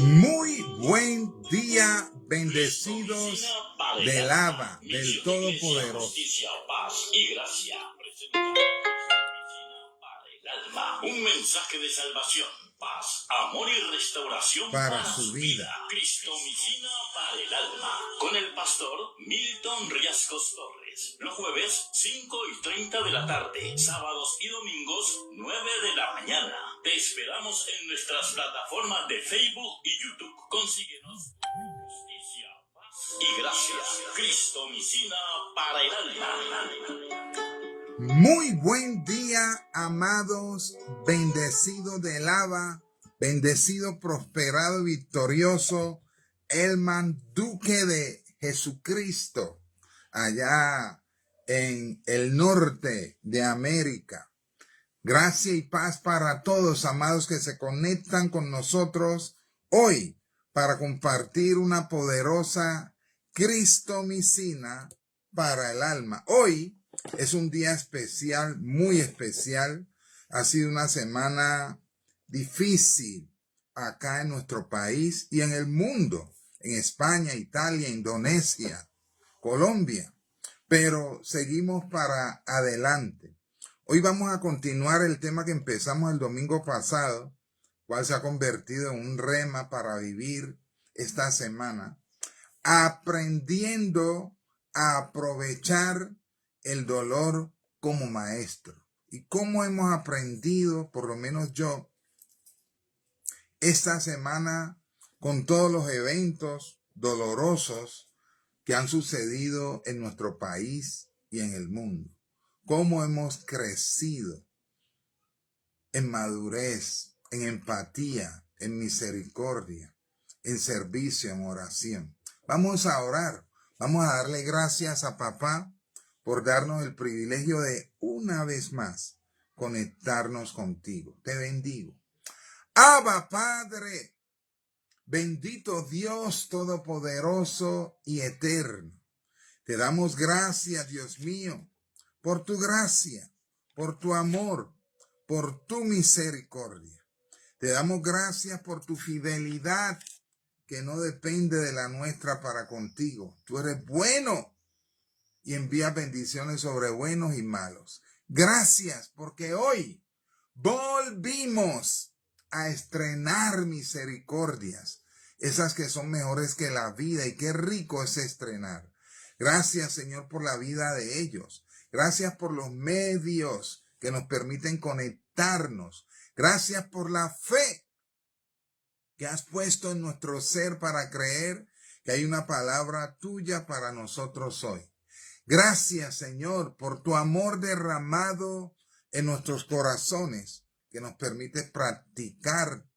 Muy buen día, bendecidos del Abba, del Todopoderoso. Paz y gracia. Un mensaje de salvación, paz, amor y restauración para su vida. Cristomicina para el alma. Con el pastor Milton Riascos Torres. Los jueves, 5:30 de la tarde. Sábados y domingos, 9 de la mañana. Te esperamos en nuestras plataformas de Facebook y YouTube. Consíguenos. Justicia, paz y gracia. Cristomicina para el alma. Muy buen día, amados, bendecido del Abba, bendecido, prosperado y victorioso, Elman Duque de Jesucristo, allá en el norte de América. Gracia y paz para todos, amados, que se conectan con nosotros hoy para compartir una poderosa cristomicina para el alma. Hoy es un día especial, muy especial. Ha sido una semana difícil acá en nuestro país y en el mundo, en España, Italia, Indonesia, Colombia. Pero seguimos para adelante. Hoy vamos a continuar el tema que empezamos el domingo pasado, cual se ha convertido en un rema para vivir esta semana, aprendiendo a aprovechar el dolor como maestro. Y cómo hemos aprendido, por lo menos yo, esta semana con todos los eventos dolorosos que han sucedido en nuestro país y en el mundo. Cómo hemos crecido en madurez, en empatía, en misericordia, en servicio, en oración. Vamos a orar, vamos a darle gracias a papá por darnos el privilegio de una vez más conectarnos contigo. Te bendigo. Abba, Padre, bendito Dios todopoderoso y eterno. Te damos gracias, Dios mío, por tu gracia, por tu amor, por tu misericordia. Te damos gracias por tu fidelidad que no depende de la nuestra para contigo. Tú eres bueno y envías bendiciones sobre buenos y malos. Gracias porque hoy volvimos a estrenar misericordias, esas que son mejores que la vida, y qué rico es estrenar. Gracias, Señor, por la vida de ellos. Gracias por los medios que nos permiten conectarnos. Gracias por la fe que has puesto en nuestro ser para creer que hay una palabra tuya para nosotros hoy. Gracias, Señor, por tu amor derramado en nuestros corazones que nos permite practicar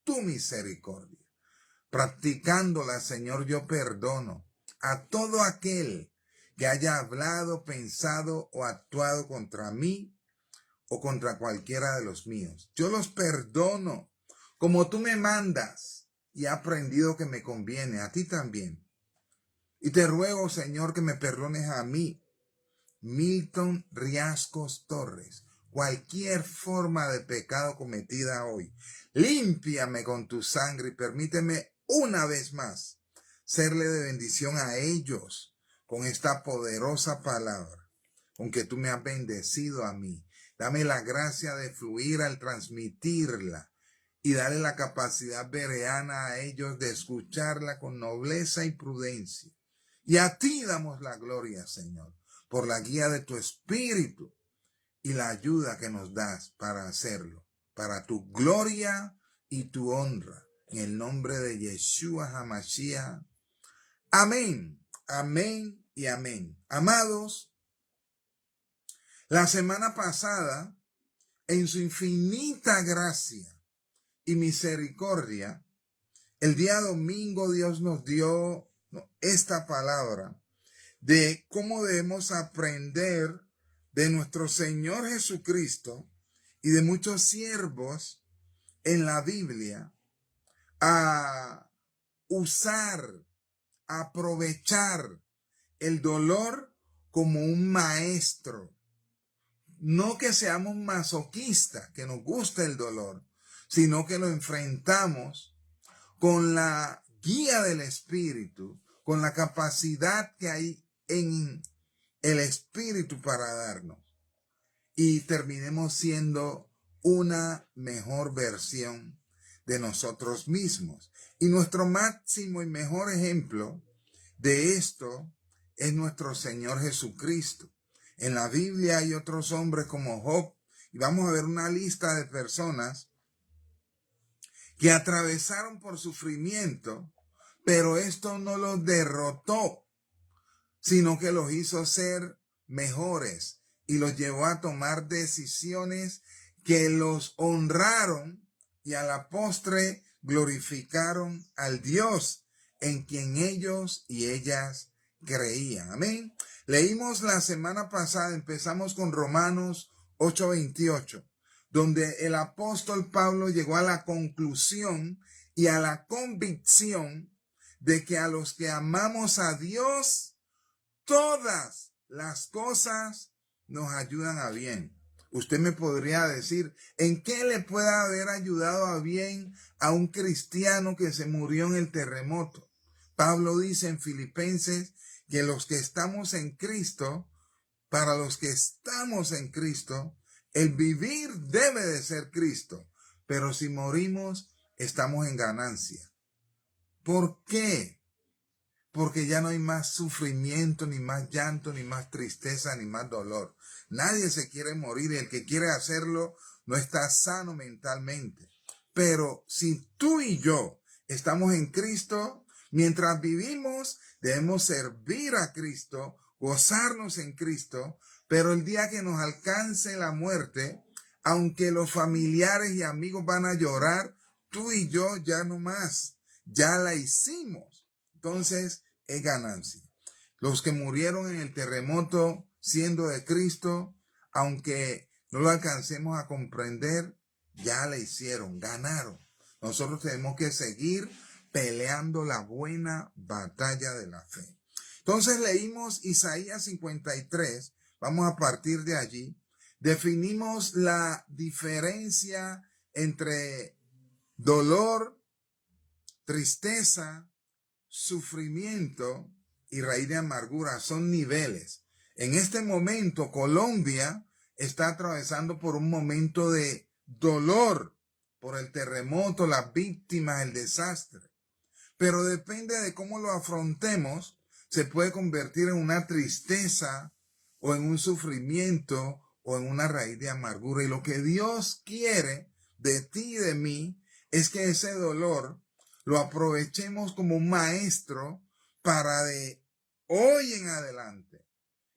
tu misericordia. Practicándola, Señor, yo perdono a todo aquel que haya hablado, pensado o actuado contra mí o contra cualquiera de los míos. Yo los perdono como tú me mandas y he aprendido que me conviene, a ti también. Y te ruego, Señor, que me perdones a mí, Milton Riascos Torres, cualquier forma de pecado cometida hoy. Límpiame con tu sangre y permíteme una vez más serle de bendición a ellos con esta poderosa palabra, con que tú me has bendecido a mí. Dame la gracia de fluir al transmitirla y dale la capacidad bereana a ellos de escucharla con nobleza y prudencia. Y a ti damos la gloria, Señor, por la guía de tu Espíritu y la ayuda que nos das para hacerlo, para tu gloria y tu honra. En el nombre de Yeshua HaMashiach. Amén, amén y amén. Amados, la semana pasada, en su infinita gracia y misericordia, el día domingo Dios nos dio esta palabra de cómo debemos aprender de nuestro Señor Jesucristo y de muchos siervos en la Biblia a usar, a aprovechar el dolor como un maestro. No que seamos masoquistas, que nos guste el dolor, sino que lo enfrentamos con la guía del Espíritu, con la capacidad que hay en el Espíritu para darnos, y terminemos siendo una mejor versión de nosotros mismos. Y nuestro máximo y mejor ejemplo de esto es nuestro Señor Jesucristo. En la Biblia hay otros hombres como Job, y vamos a ver una lista de personas que atravesaron por sufrimiento, pero esto no los derrotó, sino que los hizo ser mejores y los llevó a tomar decisiones que los honraron y a la postre glorificaron al Dios en quien ellos y ellas creían. Amén. Leímos la semana pasada, empezamos con Romanos 8:28, donde el apóstol Pablo llegó a la conclusión y a la convicción de que a los que amamos a Dios, todas las cosas nos ayudan a bien. Usted me podría decir, ¿en qué le puede haber ayudado a bien a un cristiano que se murió en el terremoto? Pablo dice en Filipenses que los que estamos en Cristo, para los que estamos en Cristo, el vivir debe de ser Cristo, pero si morimos, estamos en ganancia. ¿Por qué? Porque ya no hay más sufrimiento, ni más llanto, ni más tristeza, ni más dolor. Nadie se quiere morir y el que quiere hacerlo no está sano mentalmente. Pero si tú y yo estamos en Cristo, mientras vivimos, debemos servir a Cristo, gozarnos en Cristo, pero el día que nos alcance la muerte, aunque los familiares y amigos van a llorar, tú y yo ya no más, ya la hicimos. Entonces es ganancia. Los que murieron en el terremoto siendo de Cristo, aunque no lo alcancemos a comprender, ya la hicieron, ganaron. Nosotros tenemos que seguir peleando la buena batalla de la fe. Entonces leímos Isaías 53, vamos a partir de allí. Definimos la diferencia entre dolor, tristeza, sufrimiento y raíz de amargura. Son niveles. En este momento, Colombia está atravesando por un momento de dolor por el terremoto, las víctimas, el desastre. Pero depende de cómo lo afrontemos, se puede convertir en una tristeza o en un sufrimiento o en una raíz de amargura. Y lo que Dios quiere de ti y de mí es que ese dolor lo aprovechemos como un maestro para de hoy en adelante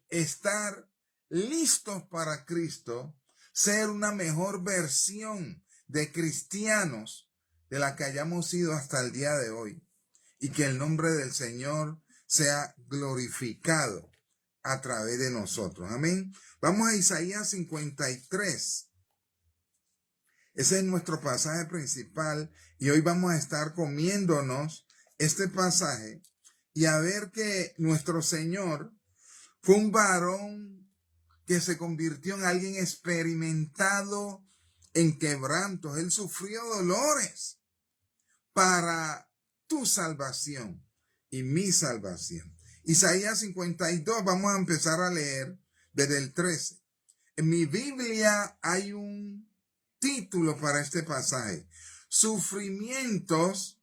estar listos para Cristo, ser una mejor versión de cristianos de la que hayamos sido hasta el día de hoy, y que el nombre del Señor sea glorificado a través de nosotros. Amén. Vamos a Isaías 53. Ese es nuestro pasaje principal y hoy vamos a estar comiéndonos este pasaje y a ver que nuestro Señor fue un varón que se convirtió en alguien experimentado en quebrantos. Él sufrió dolores para tu salvación y mi salvación. Isaías 52, vamos a empezar a leer desde el 13. En mi Biblia hay un título para este pasaje: Sufrimientos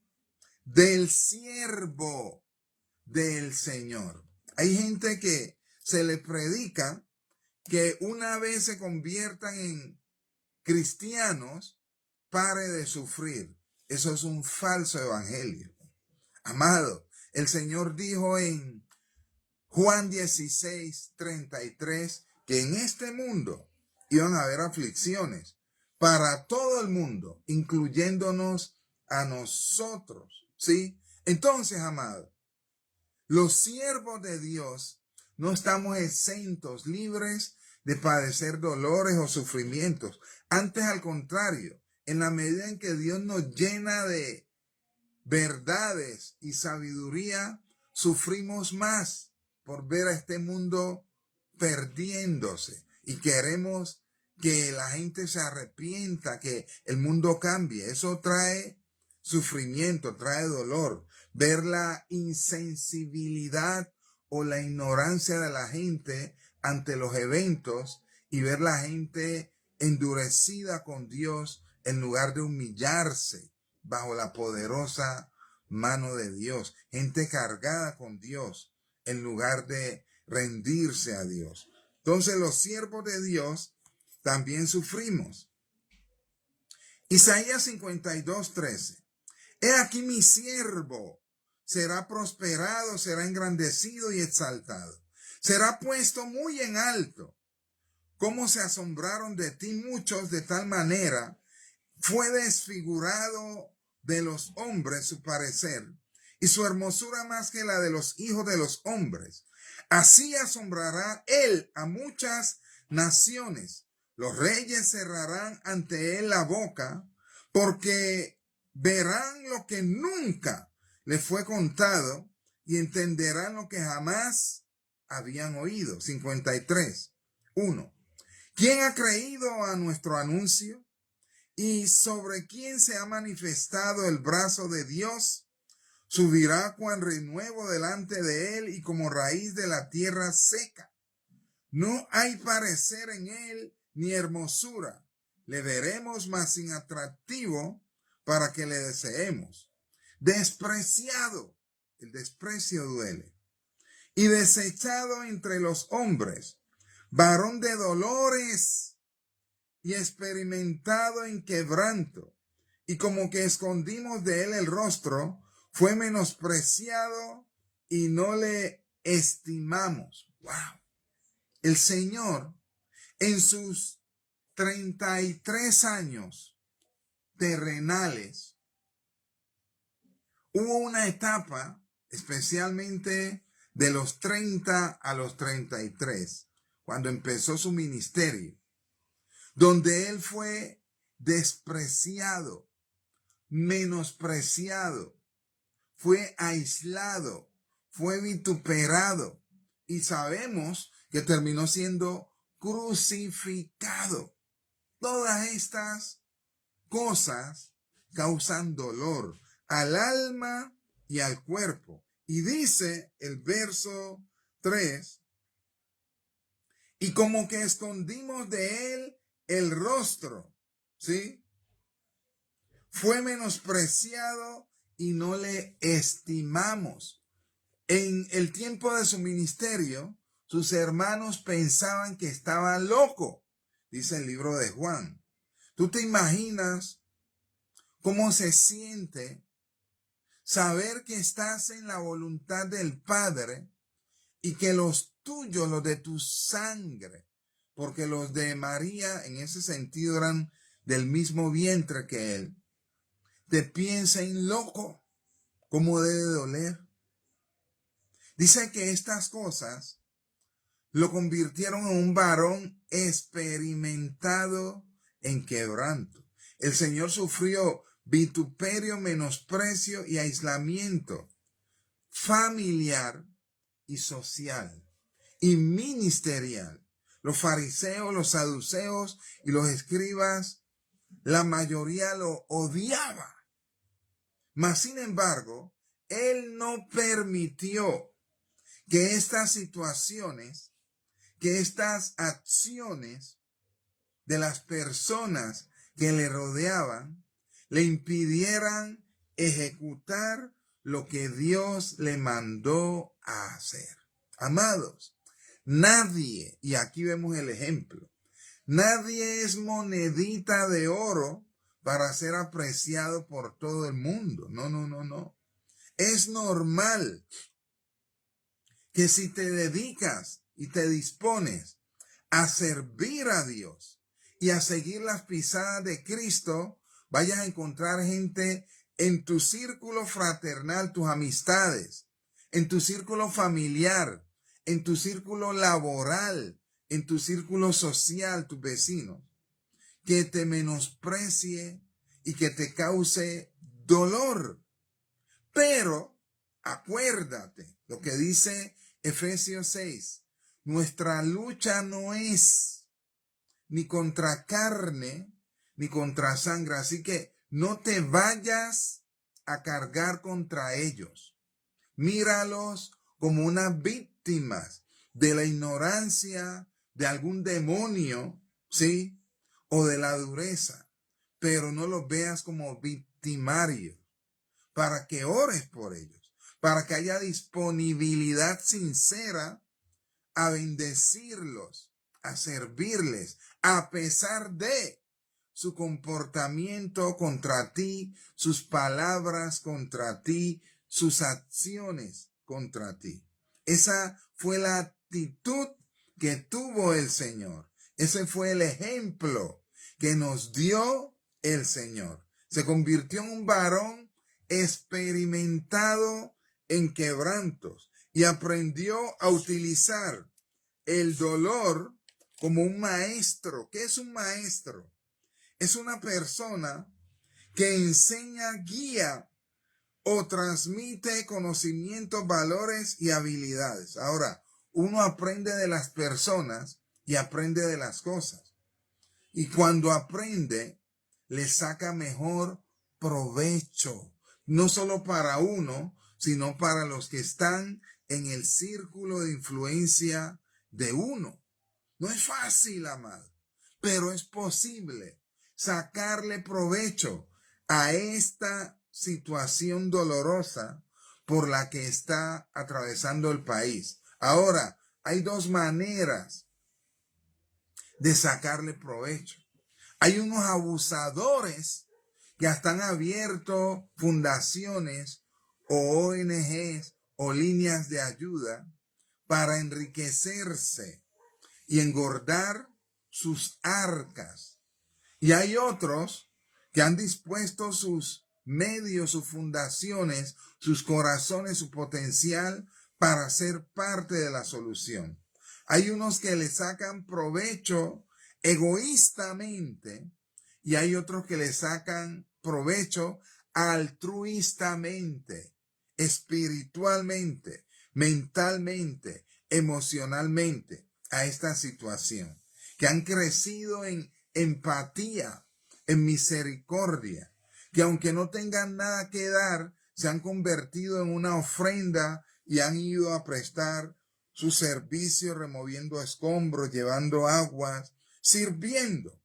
del siervo del Señor. Hay gente que se le predica que una vez se conviertan en cristianos, pare de sufrir. Eso es un falso evangelio. Amado, el Señor dijo en Juan 16:33 que en este mundo iban a haber aflicciones para todo el mundo, incluyéndonos a nosotros, ¿sí? Entonces, amado, los siervos de Dios no estamos exentos, libres de padecer dolores o sufrimientos. Antes, al contrario, en la medida en que Dios nos llena de verdades y sabiduría, sufrimos más por ver a este mundo perdiéndose y queremos que la gente se arrepienta, que el mundo cambie. Eso trae sufrimiento, trae dolor. Ver la insensibilidad o la ignorancia de la gente ante los eventos y ver la gente endurecida con Dios en lugar de humillarse bajo la poderosa mano de Dios. Gente cargada con Dios en lugar de rendirse a Dios. Entonces los siervos de Dios también sufrimos. Isaías 52:13. He aquí mi siervo será prosperado, será engrandecido y exaltado. Será puesto muy en alto. Cómo se asombraron de ti muchos de tal manera. Fue desfigurado de los hombres su parecer, y su hermosura más que la de los hijos de los hombres. Así asombrará él a muchas naciones. Los reyes cerrarán ante él la boca, porque verán lo que nunca les fue contado y entenderán lo que jamás habían oído. 53:1. ¿Quién ha creído a nuestro anuncio? ¿Y sobre quién se ha manifestado el brazo de Dios? Subirá cual renuevo delante de él y como raíz de la tierra seca. No hay parecer en él ni hermosura. Le veremos más sin atractivo para que le deseemos. Despreciado, el desprecio duele, y desechado entre los hombres, varón de dolores y experimentado en quebranto, y como que escondimos de él el rostro, fue menospreciado y no le estimamos. Wow. El Señor en sus 33 años terrenales, hubo una etapa, especialmente de los 30 a los 33, cuando empezó su ministerio, donde él fue despreciado, menospreciado, fue aislado, fue vituperado, y sabemos que terminó siendo crucificado. Todas estas cosas causan dolor al alma y al cuerpo. Y dice el verso 3, y como que escondimos de él el rostro, ¿sí? Fue menospreciado y no le estimamos. En el tiempo de su ministerio, sus hermanos pensaban que estaba loco, dice el libro de Juan. ¿Tú te imaginas cómo se siente saber que estás en la voluntad del Padre y que los tuyos, los de tu sangre, porque los de María en ese sentido eran del mismo vientre que él, te piensen loco? ¿Cómo debe doler? Dice que estas cosas lo convirtieron en un varón experimentado en quebranto. El Señor sufrió vituperio, menosprecio y aislamiento familiar y social y ministerial. Los fariseos, los saduceos y los escribas, la mayoría lo odiaba. Mas, sin embargo, él no permitió que estas situaciones, que estas acciones de las personas que le rodeaban, le impidieran ejecutar lo que Dios le mandó a hacer. Amados, nadie, y aquí vemos el ejemplo, nadie es monedita de oro para ser apreciado por todo el mundo. No. Es normal que si te dedicas y te dispones a servir a Dios y a seguir las pisadas de Cristo, vayas a encontrar gente en tu círculo fraternal, tus amistades, en tu círculo familiar, en tu círculo laboral, en tu círculo social, tus vecinos, que te menosprecie y que te cause dolor. Pero acuérdate lo que dice Efesios 6. Nuestra lucha no es ni contra carne ni contra sangre. Así que no te vayas a cargar contra ellos. Míralos como unas víctimas de la ignorancia de algún demonio, ¿sí? O de la dureza, pero no los veas como victimarios, para que ores por ellos, para que haya disponibilidad sincera a bendecirlos, a servirles, a pesar de su comportamiento contra ti, sus palabras contra ti, sus acciones contra ti. Esa fue la actitud que tuvo el Señor. Ese fue el ejemplo que nos dio el Señor. Se convirtió en un varón experimentado en quebrantos y aprendió a utilizar el dolor como un maestro. ¿Qué es un maestro? Es una persona que enseña, guía o transmite conocimientos, valores y habilidades. Ahora, uno aprende de las personas y aprende de las cosas. Y cuando aprende, le saca mejor provecho. No solo para uno, sino para los que están en el círculo de influencia de uno. No es fácil, amado, pero es posible sacarle provecho a esta situación dolorosa por la que está atravesando el país. Ahora, hay dos maneras de sacarle provecho. Hay unos abusadores que hasta han abierto fundaciones o ONGs o líneas de ayuda para enriquecerse y engordar sus arcas. Y hay otros que han dispuesto sus medios, sus fundaciones, sus corazones, su potencial para ser parte de la solución. Hay unos que le sacan provecho egoístamente y hay otros que le sacan provecho altruistamente, espiritualmente, mentalmente, emocionalmente a esta situación, que han crecido en empatía, en misericordia, que aunque no tengan nada que dar, se han convertido en una ofrenda y han ido a prestar su servicio removiendo escombros, llevando aguas, sirviendo.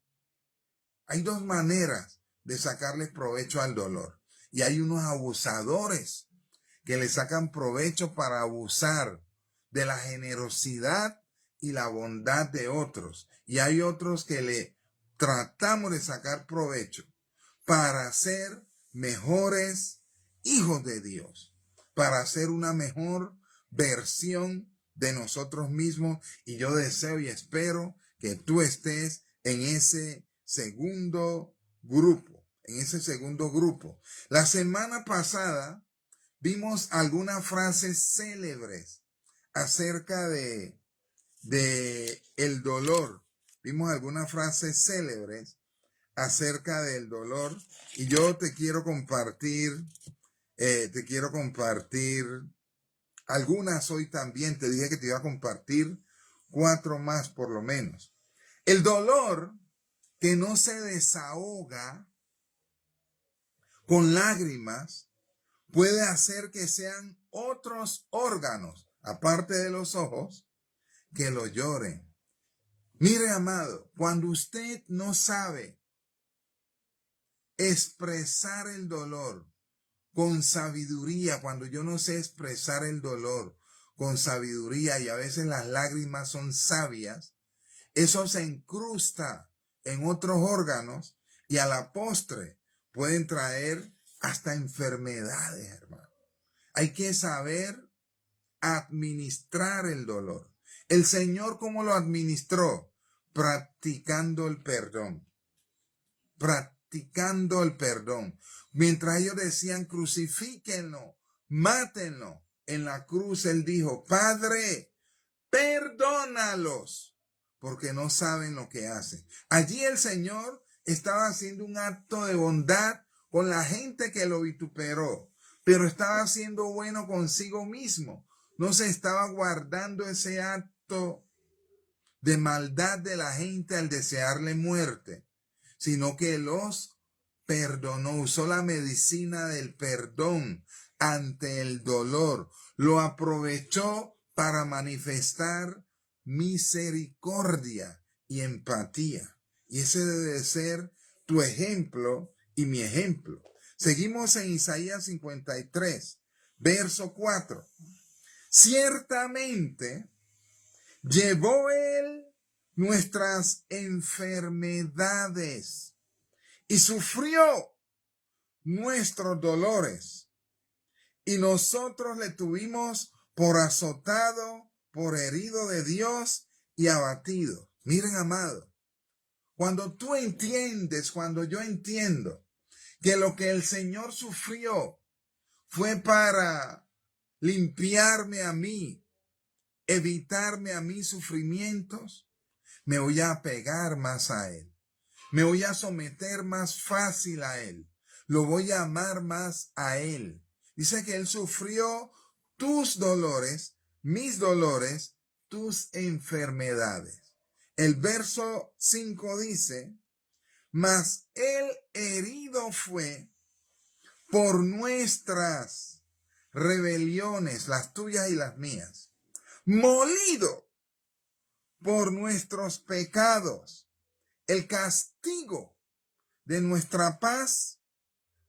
Hay dos maneras de sacarle provecho al dolor. Y hay unos abusadores que le sacan provecho para abusar de la generosidad y la bondad de otros. Y hay otros que le tratamos de sacar provecho para ser mejores hijos de Dios, para ser una mejor versión de nosotros mismos. Y yo deseo y espero que tú estés en ese segundo grupo, La semana pasada vimos algunas frases célebres acerca de el dolor. Vimos algunas frases célebres acerca del dolor y yo te quiero compartir algunas hoy también. Te dije que te iba a compartir 4 más por lo menos. El dolor que no se desahoga con lágrimas puede hacer que sean otros órganos, aparte de los ojos, que lo lloren. Mire, amado, cuando usted no sabe expresar el dolor con sabiduría, cuando yo no sé expresar el dolor con sabiduría y a veces las lágrimas son sabias, eso se incrusta en otros órganos y a la postre pueden traer hasta enfermedades, hermano. Hay que saber administrar el dolor. El Señor, ¿cómo lo administró? Practicando el perdón. Practicando el perdón. Mientras ellos decían, crucifíquenlo, mátenlo. En la cruz Él dijo, Padre, perdónalos, porque no saben lo que hacen. Allí el Señor estaba haciendo un acto de bondad con la gente que lo vituperó, pero estaba siendo bueno consigo mismo. No se estaba guardando ese acto de maldad de la gente al desearle muerte, sino que los perdonó, usó la medicina del perdón ante el dolor, lo aprovechó para manifestar misericordia y empatía. Y ese debe ser tu ejemplo y mi ejemplo. Seguimos en Isaías 53, verso 4. Ciertamente llevó él nuestras enfermedades y sufrió nuestros dolores. Y nosotros le tuvimos por azotado, por herido de Dios y abatido. Miren, amado, cuando tú entiendes, cuando yo entiendo que lo que el Señor sufrió fue para limpiarme a mí, evitarme a mí sufrimientos, me voy a apegar más a Él. Me voy a someter más fácil a Él. Lo voy a amar más a Él. Dice que Él sufrió tus dolores, mis dolores, tus enfermedades. El verso 5 dice, mas Él herido fue por nuestras rebeliones, las tuyas y las mías, molido por nuestros pecados. El castigo de nuestra paz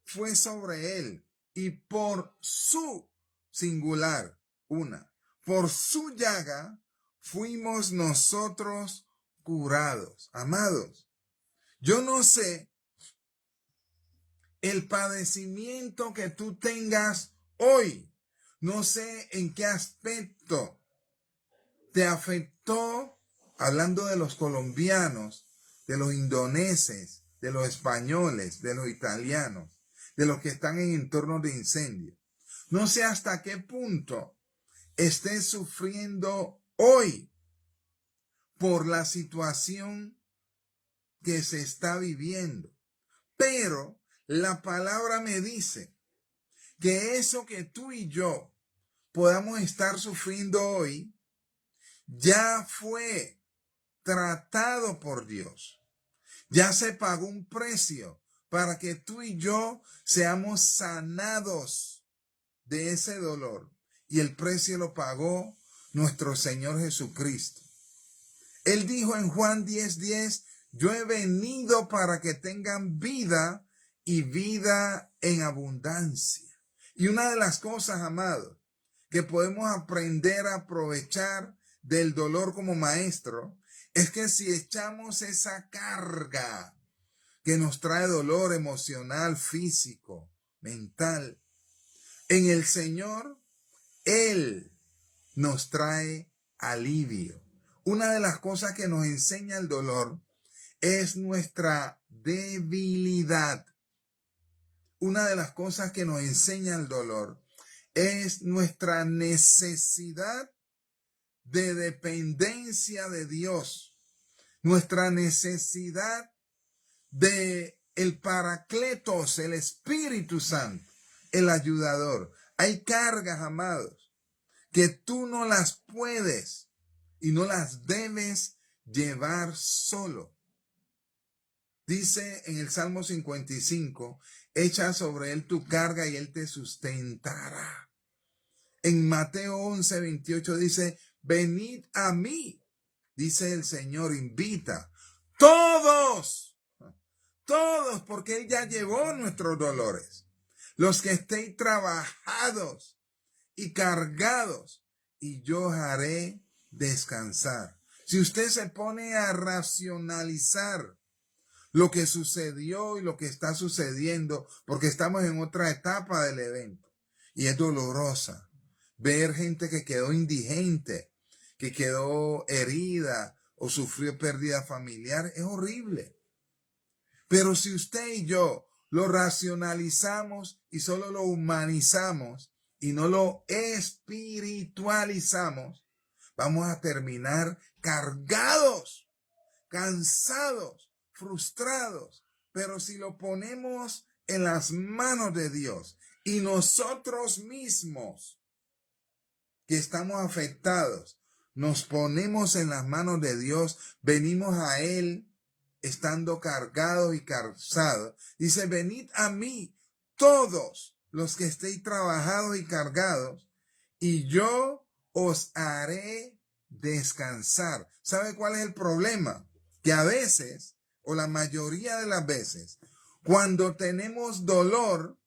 fue sobre Él, y por su singular, por su llaga fuimos nosotros curados. Amados, yo no sé el padecimiento que tú tengas hoy. No sé en qué aspecto te afectó, hablando de los colombianos, de los indoneses, de los españoles, de los italianos, de los que están en entornos de incendio. No sé hasta qué punto estés sufriendo hoy por la situación que se está viviendo. Pero la palabra me dice que eso que tú y yo podamos estar sufriendo hoy ya fue tratado por Dios. Ya se pagó un precio para que tú y yo seamos sanados de ese dolor. Y el precio lo pagó nuestro Señor Jesucristo. Él dijo en Juan 10:10, yo he venido para que tengan vida y vida en abundancia. Y una de las cosas, amados, que podemos aprender a aprovechar del dolor como maestro, es que si echamos esa carga que nos trae dolor emocional, físico, mental, en el Señor, Él nos trae alivio. Una de las cosas que nos enseña el dolor es nuestra debilidad. Una de las cosas que nos enseña el dolor es nuestra necesidad de dependencia de Dios, nuestra necesidad de el Paracletos, el Espíritu Santo, el ayudador. Hay cargas, amados, que tú no las puedes y no las debes llevar solo. Dice en el Salmo 55, echa sobre él tu carga y él te sustentará. En Mateo 11:28 dice, venid a mí, dice el Señor, invita. Todos, porque Él ya llevó nuestros dolores. Los que estéis trabajados y cargados, y yo haré descansar. Si usted se pone a racionalizar lo que sucedió y lo que está sucediendo, porque estamos en otra etapa del evento, y es dolorosa ver gente que quedó indigente, que quedó herida o sufrió pérdida familiar, es horrible. Pero si usted y yo lo racionalizamos y solo lo humanizamos y no lo espiritualizamos, vamos a terminar cargados, cansados, frustrados. Pero si lo ponemos en las manos de Dios y nosotros mismos que estamos afectados, nos ponemos en las manos de Dios, venimos a Él estando cargados y cansados. Dice, venid a mí todos los que estéis trabajados y cargados, y yo os haré descansar. ¿Sabe cuál es el problema? Que a veces, o la mayoría de las veces, cuando tenemos dolor,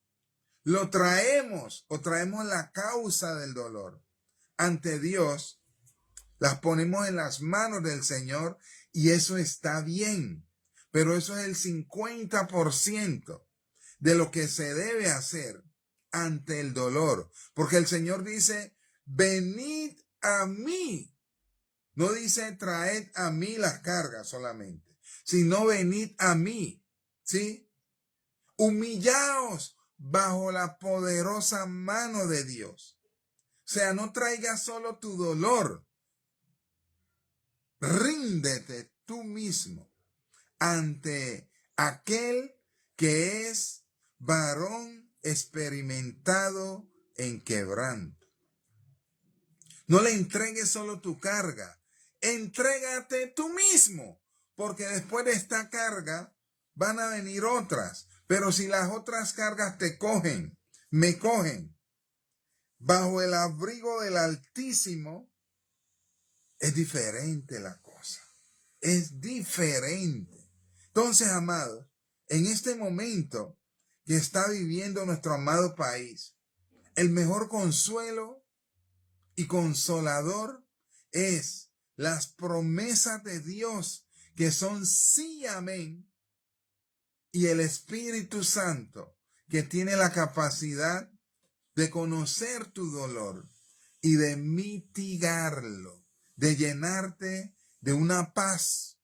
lo traemos o traemos la causa del dolor ante Dios, las ponemos en las manos del Señor y eso está bien, pero eso es el 50% de lo que se debe hacer ante el dolor, porque el Señor dice, venid a mí. No dice traed a mí las cargas solamente, sino venid a mí, ¿sí? Humillaos bajo la poderosa mano de Dios. O sea, no traigas solo tu dolor. Ríndete tú mismo ante aquel que es varón experimentado en quebranto. No le entregues solo tu carga. Entrégate tú mismo, porque después de esta carga van a venir otras. Pero si las otras cargas te cogen, me cogen, bajo el abrigo del Altísimo, es diferente la cosa. Es diferente. Entonces, amados, en este momento que está viviendo nuestro amado país, el mejor consuelo y consolador es las promesas de Dios que son sí, amén, y el Espíritu Santo que tiene la capacidad de conocer tu dolor y de mitigarlo, de llenarte de una paz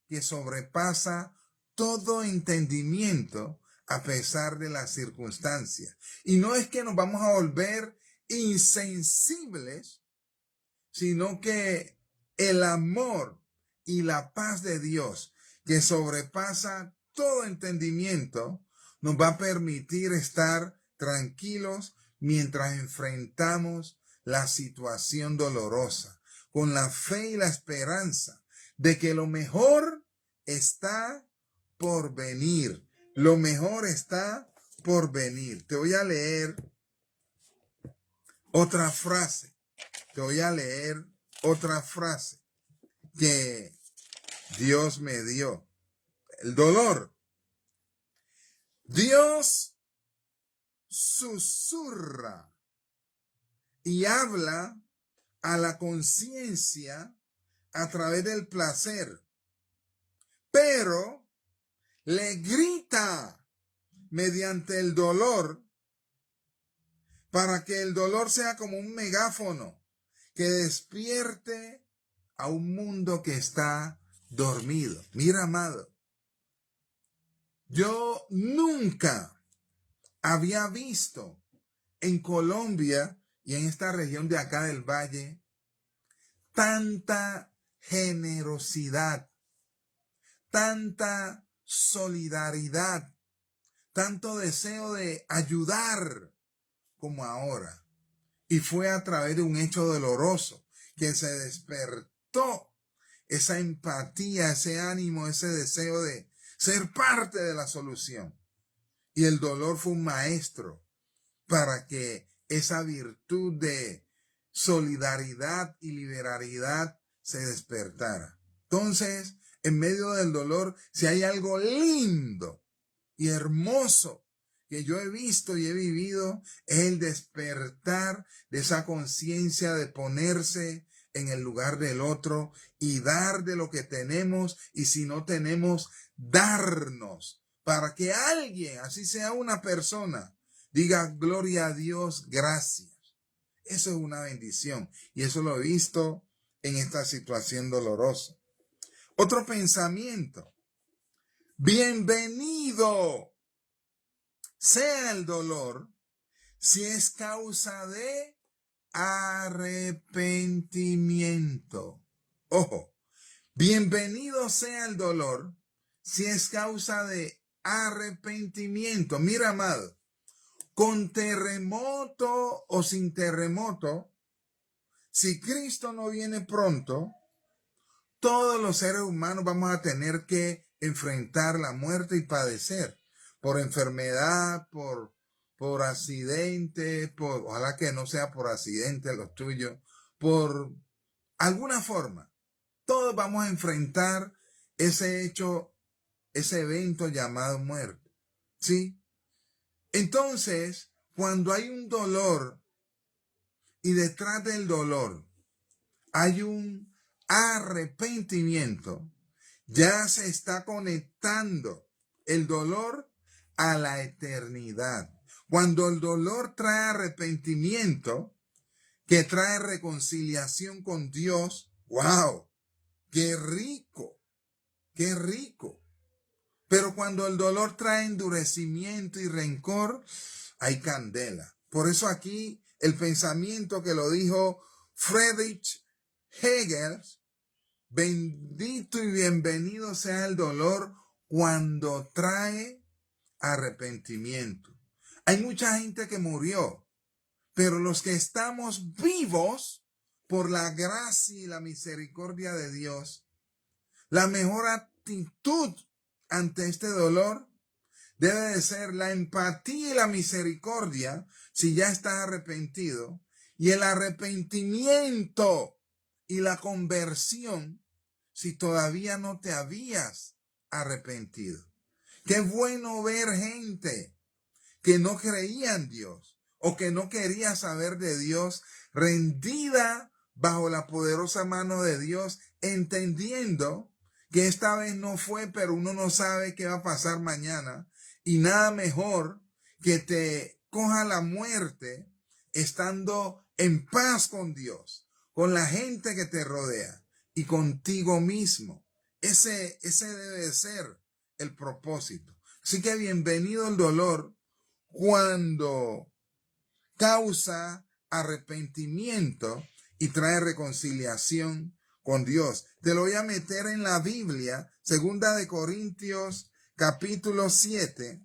que sobrepasa todo entendimiento a pesar de las circunstancias. Y no es que nos vamos a volver insensibles, sino que el amor y la paz de Dios que sobrepasa todo entendimiento nos va a permitir estar tranquilos mientras enfrentamos la situación dolorosa, con la fe y la esperanza de que lo mejor está por venir. Lo mejor está por venir. Te voy a leer otra frase. Te voy a leer otra frase que Dios me dio. El dolor. Dios susurra y habla a la conciencia a través del placer, pero le grita mediante el dolor para que el dolor sea como un megáfono que despierte a un mundo que está dormido. Mira, amado, yo nunca había visto en Colombia y en esta región de acá del Valle tanta generosidad, tanta solidaridad, tanto deseo de ayudar como ahora. Y fue a través de un hecho doloroso que se despertó esa empatía, ese ánimo, ese deseo de ser parte de la solución. Y el dolor fue un maestro para que esa virtud de solidaridad y liberalidad se despertara. Entonces, en medio del dolor, si hay algo lindo y hermoso que yo he visto y he vivido, es el despertar de esa conciencia de ponerse en el lugar del otro y dar de lo que tenemos, y si no tenemos, darnos, para que alguien, así sea una persona, diga gloria a Dios, gracias. Eso es una bendición y eso lo he visto en esta situación dolorosa. Otro pensamiento. Bienvenido sea el dolor si es causa de arrepentimiento. Ojo, bienvenido sea el dolor si es causa de arrepentimiento. Mira, amado, con terremoto o sin terremoto, si Cristo no viene pronto, todos los seres humanos vamos a tener que enfrentar la muerte y padecer por enfermedad, por accidente, ojalá que no sea por accidente los tuyos, por alguna forma. Todos vamos a enfrentar ese hecho, ese evento llamado muerte. ¿Sí? Entonces, cuando hay un dolor y detrás del dolor hay un arrepentimiento, ya se está conectando el dolor a la eternidad. Cuando el dolor trae arrepentimiento, que trae reconciliación con Dios, ¡wow! ¡Qué rico! ¡Qué rico! Pero cuando el dolor trae endurecimiento y rencor, hay candela. Por eso aquí el pensamiento que lo dijo Friedrich Hegel: bendito y bienvenido sea el dolor cuando trae arrepentimiento. Hay mucha gente que murió, pero los que estamos vivos por la gracia y la misericordia de Dios, la mejor actitud ante este dolor debe de ser la empatía y la misericordia si ya estás arrepentido, y el arrepentimiento y la conversión si todavía no te habías arrepentido. Qué bueno ver gente que no creía en Dios o que no quería saber de Dios, rendida bajo la poderosa mano de Dios, entendiendo que esta vez no fue, pero uno no sabe qué va a pasar mañana, y nada mejor que te coja la muerte estando en paz con Dios, con la gente que te rodea y contigo mismo. Ese debe ser el propósito. Así que bienvenido el dolor cuando causa arrepentimiento y trae reconciliación con Dios. Te lo voy a meter en la Biblia, 2 Corintios capítulo 7.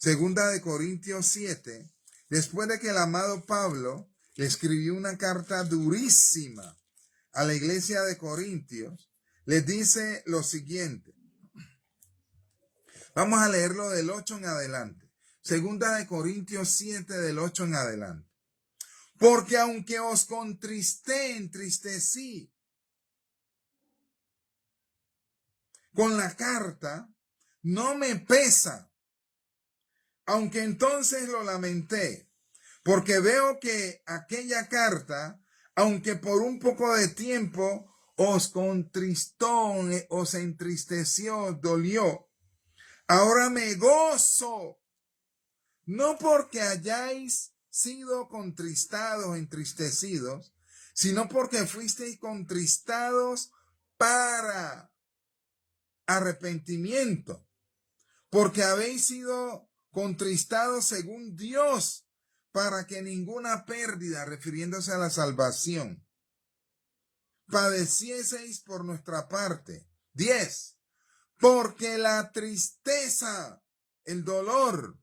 2 Corintios 7. Después de que el amado Pablo le escribió una carta durísima a la iglesia de Corintios, les dice lo siguiente. Vamos a leerlo del 8 en adelante. 2 Corintios 7, del 8 en adelante. Porque aunque os entristecí con la carta, no me pesa, aunque entonces lo lamenté, porque veo que aquella carta, aunque por un poco de tiempo os contristó, os entristeció, os dolió, ahora me gozo, no porque hayáis sido contristados, entristecidos, sino porque fuisteis contristados para arrepentimiento, porque habéis sido contristados según Dios, para que ninguna pérdida, refiriéndose a la salvación, padecieseis por nuestra parte. 10. Porque la tristeza, el dolor,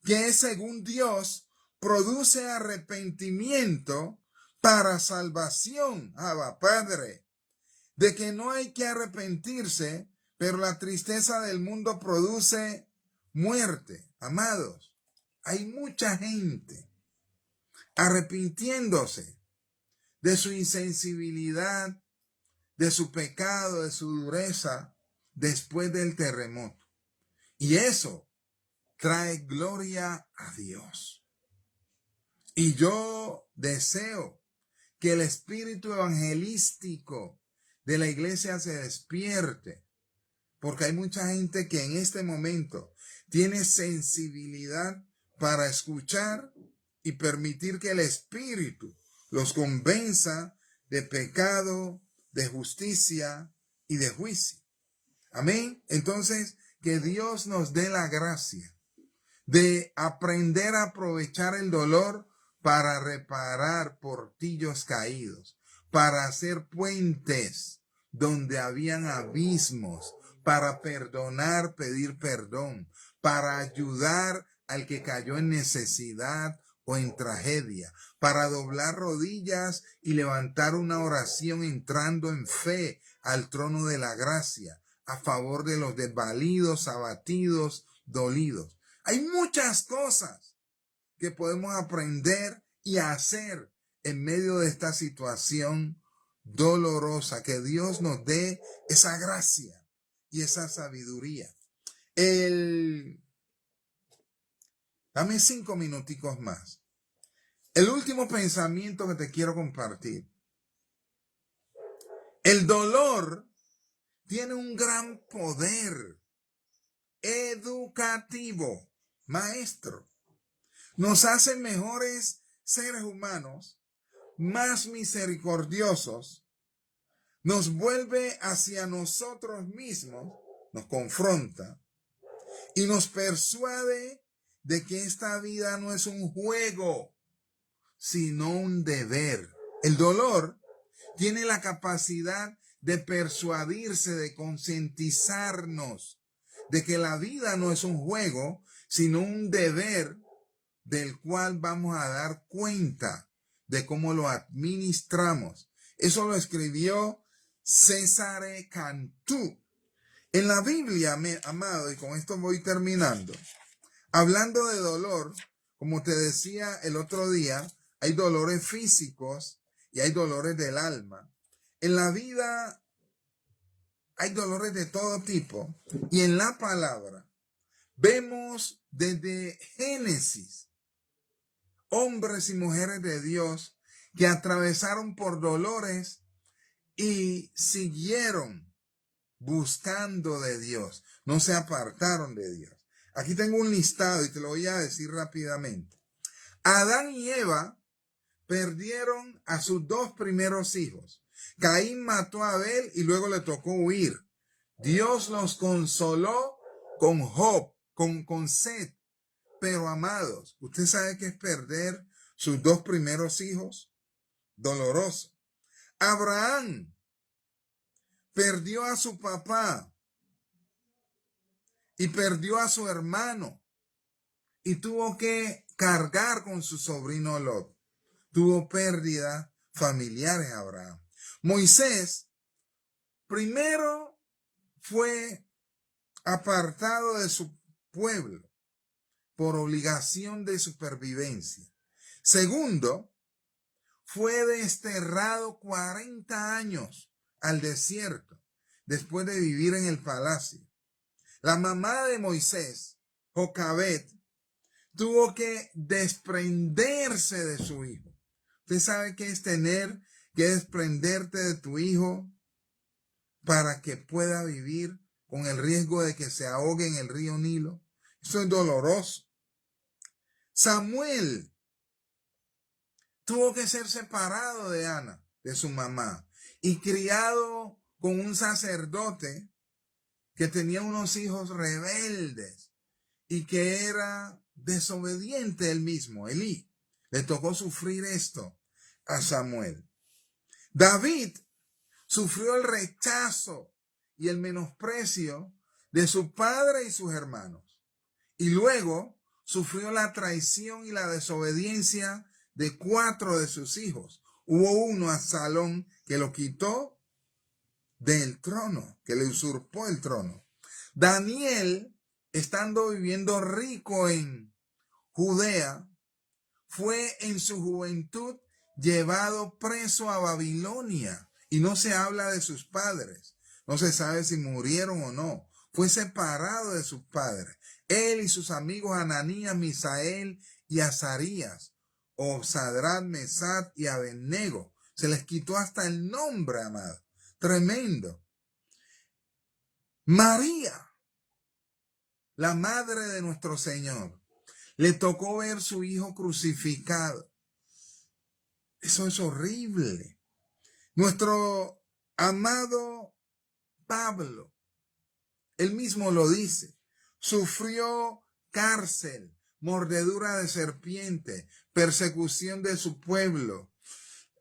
que es según Dios, produce arrepentimiento para salvación. Abba, Padre, de que no hay que arrepentirse, pero la tristeza del mundo produce muerte. Amados, hay mucha gente arrepintiéndose de su insensibilidad, de su pecado, de su dureza después del terremoto. Y eso trae gloria a Dios. Y yo deseo que el espíritu evangelístico de la iglesia se despierte, porque hay mucha gente que en este momento tiene sensibilidad para escuchar y permitir que el espíritu los convenza de pecado, de justicia y de juicio. Amén. Entonces, que Dios nos dé la gracia de aprender a aprovechar el dolor para reparar portillos caídos, para hacer puentes donde habían abismos, para perdonar, pedir perdón, para ayudar al que cayó en necesidad o en tragedia, para doblar rodillas y levantar una oración entrando en fe al trono de la gracia, a favor de los desvalidos, abatidos, dolidos. Hay muchas cosas que podemos aprender y hacer en medio de esta situación dolorosa. Que Dios nos dé esa gracia y esa sabiduría. Dame 5 minuticos más. El último pensamiento que te quiero compartir. El dolor tiene un gran poder educativo, maestro. Nos hace mejores seres humanos, más misericordiosos, nos vuelve hacia nosotros mismos, nos confronta y nos persuade de que esta vida no es un juego, sino un deber. El dolor tiene la capacidad de persuadirse, de concientizarnos de que la vida no es un juego, sino un deber del cual vamos a dar cuenta de cómo lo administramos. Eso lo escribió Césare Cantú. En la Biblia, amado, y con esto voy terminando, hablando de dolor, como te decía el otro día, hay dolores físicos y hay dolores del alma. En la vida hay dolores de todo tipo. Y en la palabra vemos desde Génesis hombres y mujeres de Dios que atravesaron por dolores y siguieron buscando de Dios. No se apartaron de Dios. Aquí tengo un listado y te lo voy a decir rápidamente. Adán y Eva perdieron a sus 2 primeros hijos. Caín mató a Abel y luego le tocó huir. Dios los consoló con Job, con Set. Pero amados, ¿usted sabe qué es perder sus 2 primeros hijos? Doloroso. Abraham perdió a su papá y perdió a su hermano y tuvo que cargar con su sobrino Lot. Tuvo pérdidas familiares Abraham. Moisés primero fue apartado de su pueblo por obligación de supervivencia. Segundo, fue desterrado 40 años al desierto después de vivir en el palacio. La mamá de Moisés, Jocabed, tuvo que desprenderse de su hijo. ¿Usted sabe qué es tener que desprenderte de tu hijo para que pueda vivir con el riesgo de que se ahogue en el río Nilo? Eso es doloroso. Samuel tuvo que ser separado de Ana, de su mamá, y criado con un sacerdote que tenía unos hijos rebeldes y que era desobediente él mismo, Elí. Le tocó sufrir esto a Samuel. David sufrió el rechazo y el menosprecio de su padre y sus hermanos. Y luego sufrió la traición y la desobediencia de 4 de sus hijos. Hubo uno, Absalón, que lo quitó del trono, que le usurpó el trono. Daniel, estando viviendo rico en Judea, fue en su juventud llevado preso a Babilonia. Y no se habla de sus padres. No se sabe si murieron o no. Fue separado de sus padres. Él y sus amigos Ananías, Misael y Azarías, o Sadrach, Mesach y Abednego. Se les quitó hasta el nombre, amado. Tremendo. María, la madre de nuestro Señor, le tocó ver su hijo crucificado. Eso es horrible. Nuestro amado Pablo, él mismo lo dice, sufrió cárcel, mordedura de serpiente, persecución de su pueblo,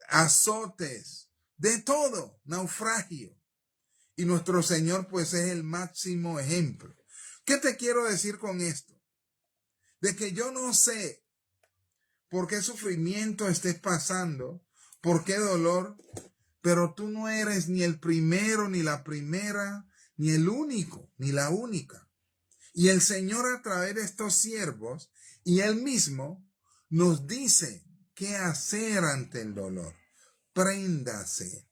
azotes, de todo, naufragio. Y nuestro Señor pues es el máximo ejemplo. ¿Qué te quiero decir con esto? De que yo no sé por qué sufrimiento estés pasando, por qué dolor, pero tú no eres ni el primero ni la primera ni el único, ni la única. Y el Señor a través de estos siervos y Él mismo nos dice qué hacer ante el dolor. Préndase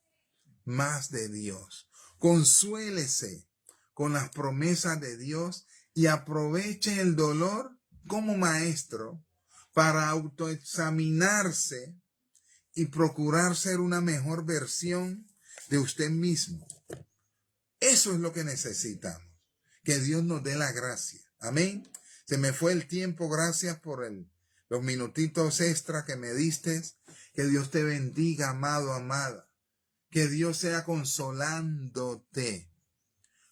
más de Dios. Consuélese con las promesas de Dios y aproveche el dolor como maestro para autoexaminarse y procurar ser una mejor versión de usted mismo. Eso es lo que necesitamos. Que Dios nos dé la gracia. Amén. Se me fue el tiempo. Gracias por los minutitos extra que me diste. Que Dios te bendiga, amado, amada. Que Dios sea consolándote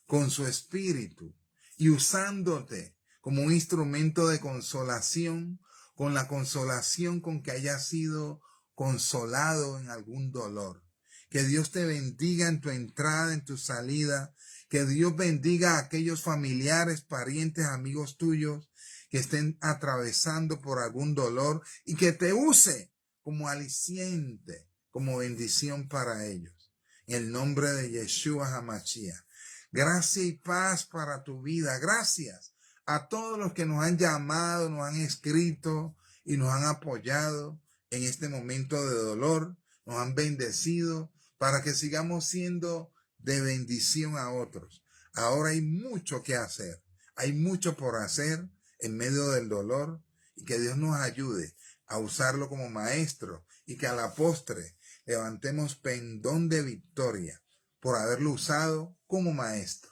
con su espíritu y usándote como un instrumento de consolación, con la consolación con que hayas sido consolado en algún dolor. Que Dios te bendiga en tu entrada, en tu salida. Que Dios bendiga a aquellos familiares, parientes, amigos tuyos que estén atravesando por algún dolor y que te use como aliciente, como bendición para ellos. En el nombre de Yeshua HaMashiach. Gracia y paz para tu vida. Gracias a todos los que nos han llamado, nos han escrito y nos han apoyado en este momento de dolor. Nos han bendecido para que sigamos siendo de bendición a otros. Ahora hay mucho que hacer. Hay mucho por hacer en medio del dolor y que Dios nos ayude a usarlo como maestro y que a la postre levantemos pendón de victoria por haberlo usado como maestro.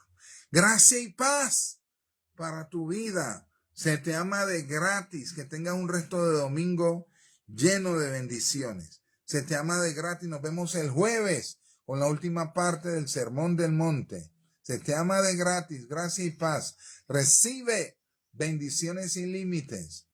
Gracia y paz para tu vida. Se te ama de gratis. Que tengas un resto de domingo lleno de bendiciones. Se te ama de gratis. Nos vemos el jueves con la última parte del Sermón del Monte. Se te ama de gratis. Gracia y paz. Recibe bendiciones sin límites.